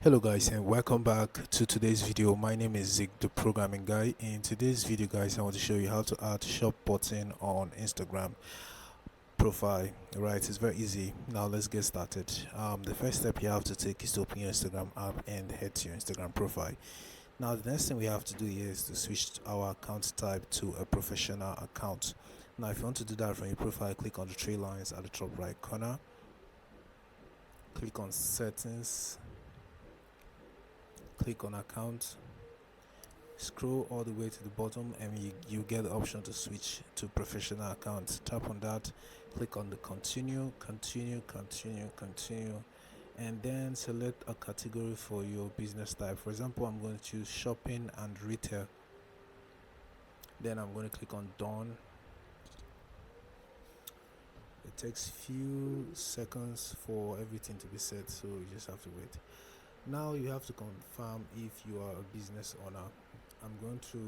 Hello guys, and welcome back to today's video. My name is Zig, the programming guy. In today's video guys, I want to show you how to add shop button on Instagram profile. Right, it's very easy. Now let's get started. The first step you have to take is to open your Instagram app and head to your Instagram profile. Now the next thing we have to do here is to switch our account type to a professional account. Now if you want to do that from your profile, click on the three lines at the top right corner, click on settings, click on account, scroll all the way to the bottom, and you get the option to switch to professional account. Tap on that, click on the continue, and then select a category for your business type. For example, I'm going to choose shopping and retail. Then I'm going to click on done. It takes few seconds for everything to be set, so you just have to wait. Now you have to confirm if you are a business owner. I'm going to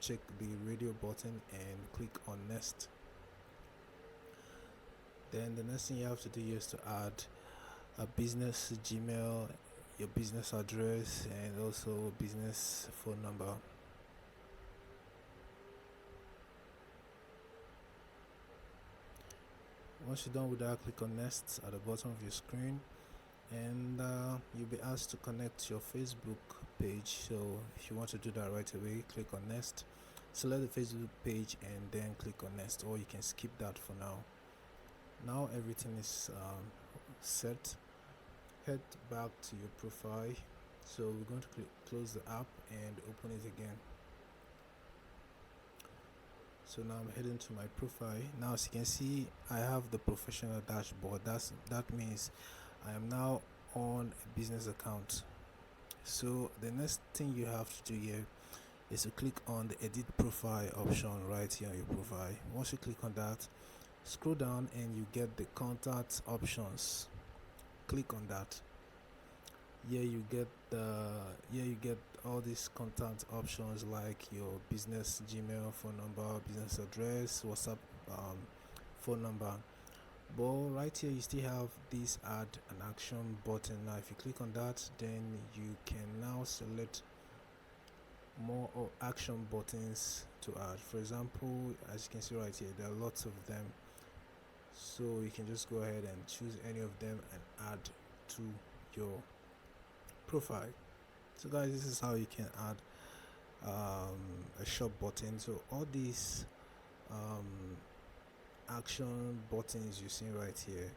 check the radio button and click on next. Then the next thing you have to do is to add a business Gmail, your business address, and also business phone number. Once you're done with that, click on next at the bottom of your screen, and you'll be asked to connect your Facebook page. So if you want to do that right away, click on next, select the Facebook page, and then click on next, or you can skip that for now. Now everything is set. Head back to your profile. So we're going to close the app and open it again. So now I'm heading to my profile. Now as you can see, I have the professional dashboard. That means I am now on a business account. So the next thing you have to do here is to click on the edit profile option right here on your profile. Once you click on that, scroll down and you get the contact options. Click on that. Here you get all these contact options like your business Gmail, phone number, business address, WhatsApp, phone number. But right here you still have this add an action button. Now if you click on that, then you can now select more action buttons to add. For example, as you can see right here, there are lots of them, so you can just go ahead and choose any of them and add to your profile. So guys, this is how you can add a shop button. So all these action buttons you see right here,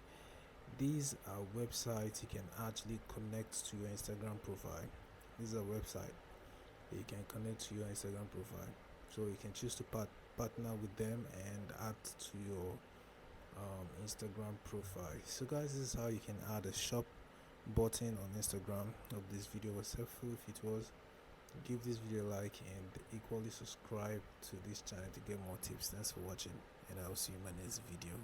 these are websites you can actually connect to your Instagram profile. This is a website you can connect to your Instagram profile, so you can choose to partner with them and add to your Instagram profile. So guys, this is how you can add a shop button on Instagram. Hope this video was helpful. If it was, give this video a like and equally subscribe to this channel to get more tips. Thanks for watching, and I'll see you in my next video.